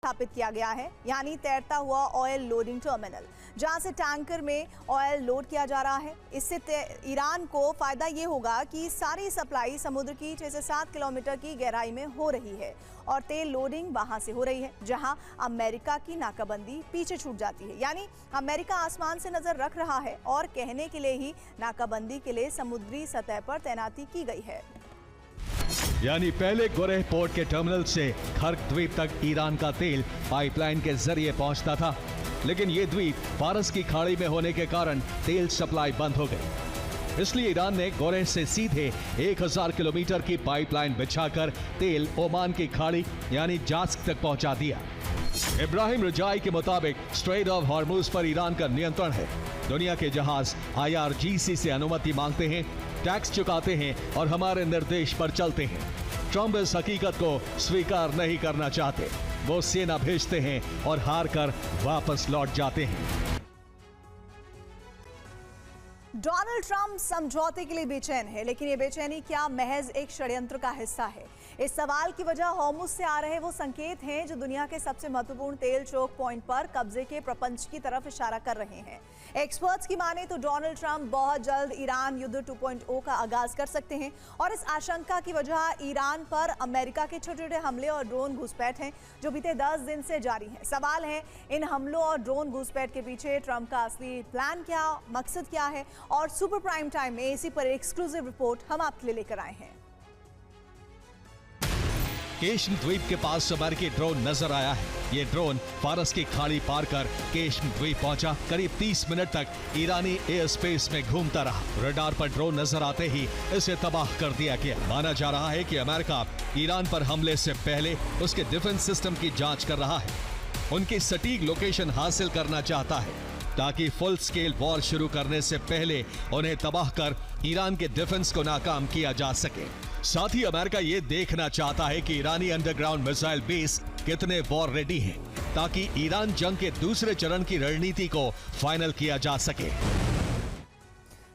स्थापित किया गया है, यानी तैरता हुआ ऑयल लोडिंग टर्मिनल, जहां से टैंकर में ऑयल लोड किया जा रहा है। इससे ईरान को फायदा ये होगा कि सारी सप्लाई समुद्र की 6 से 7 किलोमीटर की गहराई में हो रही है और तेल लोडिंग वहां से हो रही है जहां अमेरिका की नाकाबंदी पीछे छूट जाती है। यानी अमेरिका आसमान से नजर रख रहा है और कहने के लिए ही नाकाबंदी के लिए समुद्री सतह पर तैनाती की गई है। यानी पहले गुरेह पोर्ट के टर्मिनल से खर्क द्वीप तक ईरान का तेल पाइपलाइन के जरिए पहुंचता था, लेकिन ये द्वीप फारस की खाड़ी में होने के कारण तेल सप्लाई बंद हो गई। इसलिए ईरान ने गुरेह से सीधे 1000 किलोमीटर की पाइपलाइन बिछाकर तेल ओमान की खाड़ी यानी जास्क तक पहुंचा दिया। इब्राहिम रजाई के मुताबिक स्ट्रेट ऑफ हॉर्मुज पर ईरान का नियंत्रण है। दुनिया के जहाज IRGC से अनुमति मांगते हैं, टैक्स चुकाते हैं और हमारे निर्देश पर चलते हैं। ट्रंप इस हकीकत को स्वीकार नहीं करना चाहते। वो सेना भेजते हैं और हार कर वापस लौट जाते हैं। डोनाल्ड ट्रंप समझौते के लिए बेचैन है, लेकिन ये बेचैनी क्या महज एक षड्यंत्र का हिस्सा है? इस सवाल की वजह हॉर्मुज से आ रहे वो संकेत हैं जो दुनिया के सबसे महत्वपूर्ण तेल चोक पॉइंट पर कब्जे के प्रपंच की तरफ इशारा कर रहे हैं। एक्सपर्ट्स की माने तो डोनाल्ड ट्रंप बहुत जल्द ईरान युद्ध 2.0 का आगाज कर सकते हैं और इस आशंका की वजह ईरान पर अमेरिका के छोटे छोटे हमले और ड्रोन घुसपैठ हैं जो बीते 10 दिन से जारी हैं। सवाल है, इन हमलों और ड्रोन घुसपैठ के पीछे ट्रंप का असली प्लान क्या, मकसद क्या है? और सुपर प्राइम टाइम में इसी पर एक्सक्लूसिव रिपोर्ट हम आपके लिए लेकर आए हैं। केश्म द्वीप के पास अमेरिकी ड्रोन नजर आया है। ये ड्रोन फारस की खाड़ी पार कर केश्म द्वीप पहुंचा। करीब 30 मिनट तक ईरानी एयर स्पेस में घूमता रहा। रडार पर ड्रोन नजर आते ही इसे तबाह कर दिया गया। माना जा रहा है कि अमेरिका ईरान पर हमले से पहले उसके डिफेंस सिस्टम की जांच कर रहा है, उनकी सटीक लोकेशन हासिल करना चाहता है ताकि फुल स्केल वॉर शुरू करने से पहले उन्हें तबाह कर ईरान के डिफेंस को नाकाम किया जा सके। साथ ही अमेरिका ये देखना चाहता है कि ईरानी अंडरग्राउंड मिसाइल बेस कितने वॉर रेडी हैं, ताकि ईरान जंग के दूसरे चरण की रणनीति को फाइनल किया जा सके।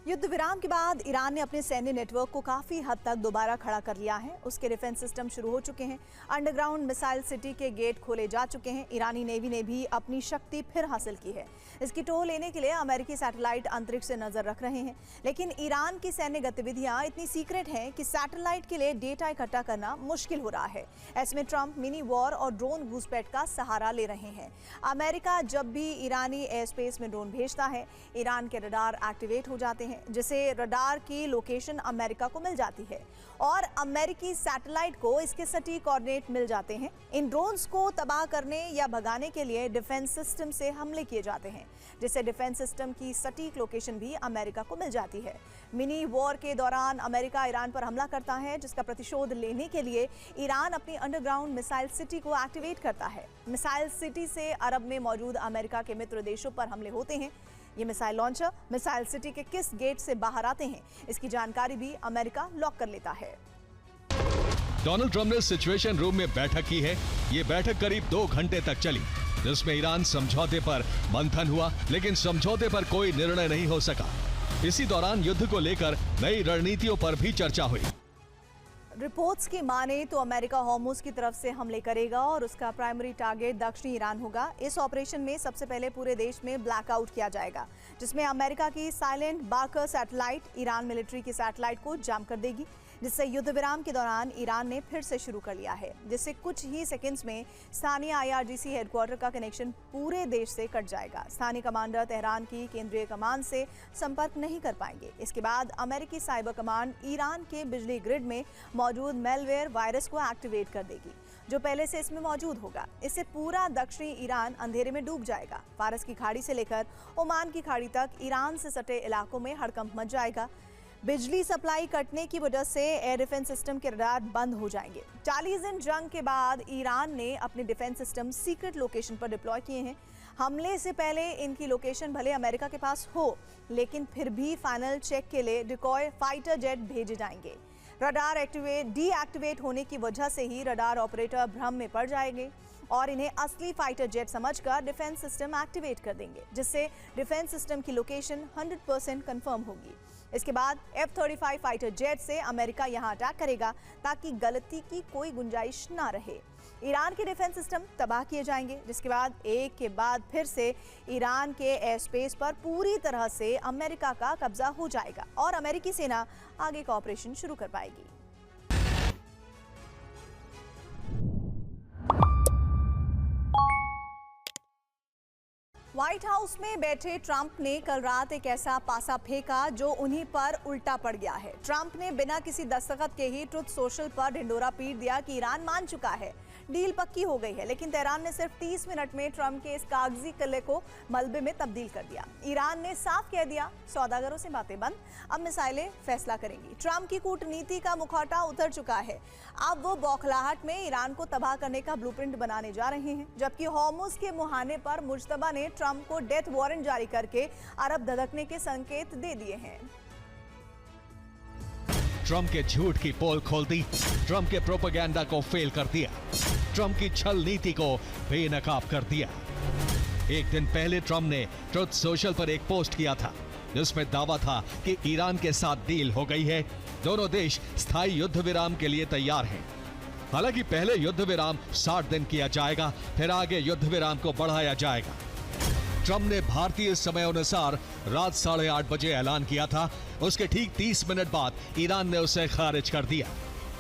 युद्ध विराम के बाद ईरान ने अपने सैन्य नेटवर्क को काफी हद तक दोबारा खड़ा कर लिया है। उसके डिफेंस सिस्टम शुरू हो चुके हैं। अंडरग्राउंड मिसाइल सिटी के गेट खोले जा चुके हैं। ईरानी नेवी ने भी अपनी शक्ति फिर हासिल की है। इसकी टोह लेने के लिए अमेरिकी सैटेलाइट अंतरिक्ष से नजर रख रहे हैं, लेकिन ईरान की सैन्य गतिविधियां इतनी सीक्रेट हैं कि सैटेलाइट के लिए डेटा इकट्ठा करना मुश्किल हो रहा है। ऐसे में ट्रंप मिनी वॉर और ड्रोन घुसपैठ का सहारा ले रहे हैं। अमेरिका जब भी ईरानी एयर स्पेस में ड्रोन भेजता है, ईरान के रडार एक्टिवेट हो जाते हैं, जिससे रडार की लोकेशन अमेरिका को मिल जाती है और अमेरिकी सैटेलाइट को इसके सटीक कोऑर्डिनेट मिल जाते हैं। इन ड्रोन्स को तबाह करने या भगाने के लिए डिफेंस सिस्टम से हमले किए जाते हैं, जिससे डिफेंस सिस्टम की सटीक लोकेशन भी अमेरिका को मिल जाती है। मिनी वॉर के दौरान अमेरिका ईरान पर हमला करता है, जिसका प्रतिशोध लेने के लिए ईरान अपनी अंडरग्राउंड मिसाइल सिटी को एक्टिवेट करता है। मिसाइल सिटी से अरब में मौजूद अमेरिका के मित्र देशों पर हमले होते हैं। ये मिसाइल लॉन्चर मिसाइल सिटी के किस गेट से बाहर आते हैं, इसकी जानकारी भी अमेरिका लॉक कर लेता है। डोनाल्ड ट्रंप ने सिचुएशन रूम में बैठक की है। ये बैठक करीब 2 घंटे तक चली, जिसमें ईरान समझौते पर मंथन हुआ, लेकिन समझौते पर कोई निर्णय नहीं हो सका। इसी दौरान युद्ध को लेकर नई रणनीतियों पर भी चर्चा हुई। रिपोर्ट्स की माने तो अमेरिका हॉर्मुज की तरफ से हमले करेगा और उसका प्राइमरी टारगेट दक्षिणी ईरान होगा। इस ऑपरेशन में सबसे पहले पूरे देश में ब्लैकआउट किया जाएगा, जिसमें अमेरिका की साइलेंट बाकर सैटेलाइट ईरान मिलिट्री की सैटेलाइट को जाम कर देगी, जिससे युद्ध विराम के दौरान ईरान ने फिर से शुरू कर लिया है, जिससे कुछ ही सेकंड्स में स्थानीय IRGC हेडक्वार्टर का कनेक्शन पूरे देश से कट जाएगा। स्थानीय कमांडर तेहरान की केंद्रीय कमान से संपर्क नहीं कर पाएंगे। इसके बाद अमेरिकी साइबर कमांड ईरान के बिजली ग्रिड में मौजूद मेलवेयर वायरस को एक्टिवेट कर देगी, जो पहले से इसमें मौजूद होगा। इससे पूरा दक्षिणी ईरान अंधेरे में डूब जाएगा। फारस की खाड़ी से लेकर ओमान की खाड़ी तक ईरान से सटे इलाकों में हड़कंप मच जाएगा। बिजली सप्लाई कटने की वजह से एयर डिफेंस सिस्टम के रडार बंद हो जाएंगे। 40 दिन जंग के बाद ईरान ने अपने डिफेंस सिस्टम सीक्रेट लोकेशन पर डिप्लॉय किए हैं। हमले से पहले इनकी लोकेशन भले अमेरिका के पास हो, लेकिन फिर भी फाइनल चेक के लिए डिकॉय फाइटर जेट भेजे जाएंगे। रडार डीएक्टिवेट होने की वजह से ही रडार ऑपरेटर भ्रम में पड़ जाएंगे और इन्हें असली फाइटर जेट समझकर डिफेंस सिस्टम एक्टिवेट कर देंगे, जिससे डिफेंस सिस्टम की लोकेशन 100% कंफर्म होगी। इसके बाद F-35 फाइटर जेट से अमेरिका यहां अटैक करेगा ताकि गलती की कोई गुंजाइश ना रहे। ईरान के डिफेंस सिस्टम तबाह किए जाएंगे, जिसके बाद एक के बाद फिर से ईरान के एयर स्पेस पर पूरी तरह से अमेरिका का कब्जा हो जाएगा और अमेरिकी सेना आगे का ऑपरेशन शुरू कर पाएगी। व्हाइट हाउस में बैठे ट्रंप ने कल रात एक ऐसा पासा फेंका जो उन्हीं पर उल्टा पड़ गया है। ट्रंप ने बिना किसी दस्तखत के ही ट्रुथ सोशल पर ढिंडोरा पीट दिया कि ईरान मान चुका है, डील पक्की हो गई है। लेकिन तेहरान ने सिर्फ 30 मिनट में ट्रंप के इस कागजी किले को मलबे में तब्दील कर दिया। ईरान ने साफ कह दिया, सौदागरों से बातें बंद, अब मिसाइलें फैसला करेंगी। ट्रंप की कूटनीति का मुखौटा उतर चुका है। अब वो बौखलाहट में ईरान को तबाह करने का ब्लूप्रिंट बनाने जा रहे हैं, जबकि हॉर्मुज के मुहाने पर मुज्तबा ने ट्रंप को डेथ वारंट जारी करके अरब धधकने के संकेत दे दिए हैं। ट्रंप के झूठ की पोल खोल दी, ट्रंप के प्रोपेगेंडा को फेल कर दिया, ट्रंप की छल नीति को बेनकाब कर दिया। एक दिन पहले ट्रंप ने ट्रुथ सोशल पर एक पोस्ट किया था जिसमें दावा था कि ईरान के साथ डील हो गई है, दोनों देश स्थायी युद्ध विराम के लिए तैयार हैं। हालांकि पहले युद्ध विराम 60 दिन किया जाएगा, फिर आगे युद्ध विराम को बढ़ाया जाएगा। ट्रंप ने भारतीय समय अनुसार रात 8:30 बजे ऐलान किया था। उसके ठीक 30 मिनट बाद ईरान ने उसे खारिज कर दिया।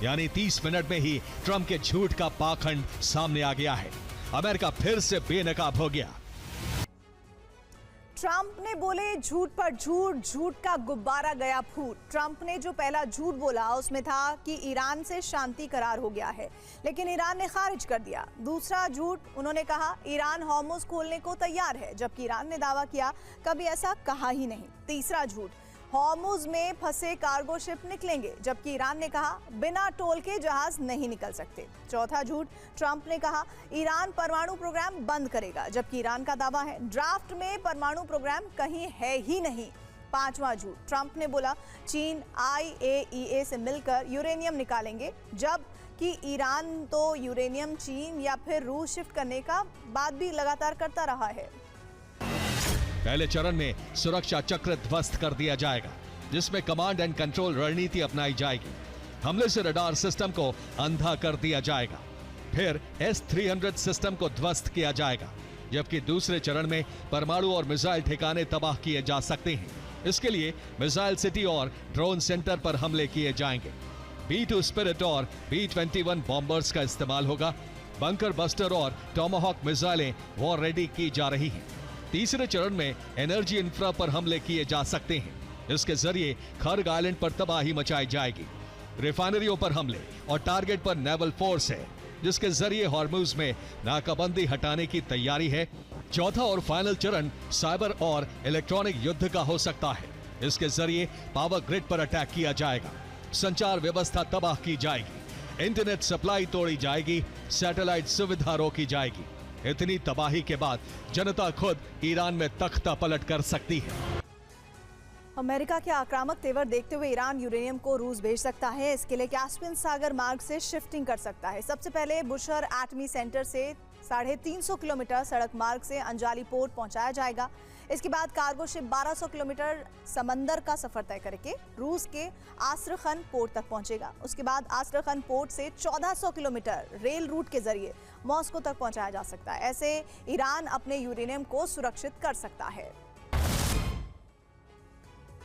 यानी 30 मिनट में ही ट्रंप के झूठ का पाखंड सामने आ गया है। अमेरिका फिर से बेनकाब हो गया। ट्रंप ने बोले झूठ पर झूठ, झूठ का गुब्बारा गया फूट। ट्रंप ने जो पहला झूठ बोला उसमें था कि ईरान से शांति करार हो गया है, लेकिन ईरान ने खारिज कर दिया। दूसरा झूठ, उन्होंने कहा ईरान हॉर्मुज खोलने को तैयार है, जबकि ईरान ने दावा किया कभी ऐसा कहा ही नहीं। तीसरा झूठ, हॉर्मुज में फंसे कार्गो शिप निकलेंगे, जबकि ईरान ने कहा बिना टोल के जहाज नहीं निकल सकते। चौथा झूठ, ट्रंप ने कहा ईरान परमाणु प्रोग्राम बंद करेगा, जबकि ईरान का दावा है ड्राफ्ट में परमाणु प्रोग्राम कहीं है ही नहीं। पांचवा झूठ, ट्रंप ने बोला चीन IAEA से मिलकर यूरेनियम निकालेंगे, जबकि ईरान तो यूरेनियम चीन या फिर रूस शिफ्ट करने का बात भी लगातार करता रहा है। पहले चरण में सुरक्षा चक्र ध्वस्त कर दिया जाएगा, जिसमें कमांड एंड कंट्रोल रणनीति अपनाई जाएगी। हमले से रडार सिस्टम को अंधा कर दिया जाएगा। फिर S-300 सिस्टम को ध्वस्त किया जाएगा, जबकि दूसरे चरण में परमाणु और मिसाइल ठिकाने तबाह किए जा सकते हैं। इसके लिए मिसाइल सिटी और ड्रोन सेंटर पर हमले किए जाएंगे। B-2 स्पिरिट और B-21 बॉम्बर्स का इस्तेमाल होगा। बंकर बस्टर और टॉमाहॉक मिसाइलें वॉर रेडी की जा रही हैं। तीसरे चरण में एनर्जी इंफ्रा पर हमले किए जा सकते हैं। इसके जरिए खर्ग आइलैंड पर तबाही मचाई जाएगी। रिफाइनरियों पर हमले और टारगेट पर नेवल फोर्स है, जिसके जरिए हॉर्मुज में नाकाबंदी हटाने की तैयारी है। चौथा और फाइनल चरण साइबर और इलेक्ट्रॉनिक युद्ध का हो सकता है। इसके जरिए पावर ग्रिड पर अटैक किया जाएगा, संचार व्यवस्था तबाह की जाएगी, इंटरनेट सप्लाई तोड़ी जाएगी, सैटेलाइट सुविधा रोकी जाएगी। इतनी तबाही के बाद जनता खुद ईरान में तख्ता पलट कर सकती है। अमेरिका के आक्रामक तेवर देखते हुए ईरान यूरेनियम को रूस भेज सकता है। इसके लिए कैस्पियन सागर मार्ग से शिफ्टिंग कर सकता है। सबसे पहले बुशर एटमी सेंटर से 350 किलोमीटर सड़क मार्ग से अंजाली पोर्ट पहुंचाया जाएगा। इसके बाद कार्गो शिप 1200 किलोमीटर समंदर का सफर तय करके रूस के आस्ट्रखन पोर्ट तक पहुंचेगा। उसके बाद आस्ट्रखन पोर्ट से 1400 किलोमीटर रेल रूट के जरिए मॉस्को तक पहुंचाया जा सकता है। ऐसे ईरान अपने यूरेनियम को सुरक्षित कर सकता है।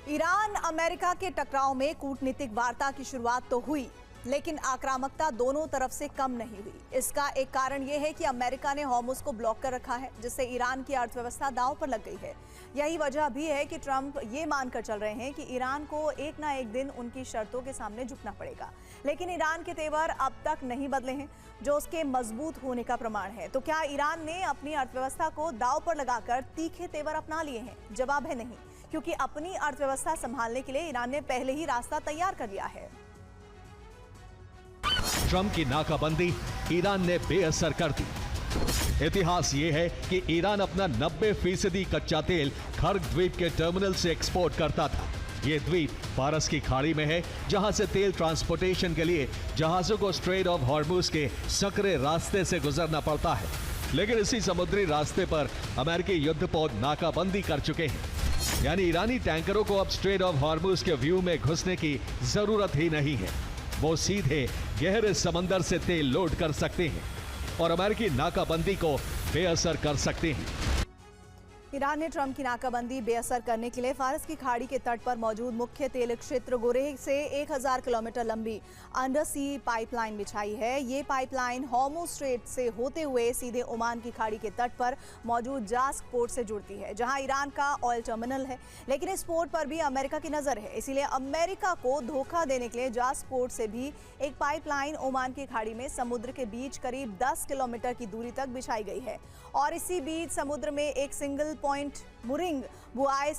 ईरान अमेरिका के टकराव में कूटनीतिक वार्ता की शुरुआत तो हुई, लेकिन आक्रामकता दोनों तरफ से कम नहीं हुई। इसका एक कारण यह है कि अमेरिका ने हॉर्मुज को ब्लॉक कर रखा है, जिससे ईरान की अर्थव्यवस्था दांव पर लग गई है। यही वजह भी है कि ट्रंप ये मानकर चल रहे हैं कि ईरान को एक ना एक दिन उनकी शर्तों के सामने झुकना पड़ेगा। लेकिन ईरान के तेवर अब तक नहीं बदले हैं, जो उसके मजबूत होने का प्रमाण है। तो क्या ईरान ने अपनी अर्थव्यवस्था को दांव पर लगाकर तीखे तेवर अपना लिए हैं? जवाब है नहीं, क्योंकि अपनी अर्थव्यवस्था संभालने के लिए ईरान ने पहले ही रास्ता तैयार कर लिया है। ट्रंप की नाकाबंदी ईरान ने बेअसर कर दी। इतिहास ये है कि ईरान अपना 90% कच्चा तेल खर्ग द्वीप के टर्मिनल से एक्सपोर्ट करता था। ये द्वीप फारस की खाड़ी में है, जहां से तेल ट्रांसपोर्टेशन के लिए जहाजों को स्ट्रेट ऑफ हॉर्मुज के सकरे रास्ते से गुजरना पड़ता है। लेकिन इसी समुद्री रास्ते पर अमेरिकी युद्धपोत नाकाबंदी कर चुके हैं। यानी ईरानी टैंकरों को अब स्ट्रेट ऑफ हॉर्मुज के व्यू में घुसने की जरूरत ही नहीं है। वो सीधे गहरे समंदर से तेल लोड कर सकते हैं। और अमेरिकी नाकाबंदी को बेअसर कर सकती हैं। ईरान ने ट्रंप की नाकाबंदी बेअसर करने के लिए फारस की खाड़ी के तट पर मौजूद मुख्य तेल क्षेत्र गोरेह से 1000 किलोमीटर लंबी अंडर सी पाइपलाइन बिछाई है। ये पाइपलाइन हॉर्मुज स्ट्रेट से होते हुए सीधे ओमान की खाड़ी के तट पर मौजूद जास्क पोर्ट से जुड़ती है, जहां ईरान का ऑयल टर्मिनल है। लेकिन इस पोर्ट पर भी अमेरिका की नजर है, इसीलिए अमेरिका को धोखा देने के लिए जास्क पोर्ट से भी एक पाइपलाइन ओमान की खाड़ी में समुद्र के बीच करीब 10 किलोमीटर की दूरी तक बिछाई गई है और इसी बीच समुद्र में एक सिंगल पॉइंट मूरिंग बुआई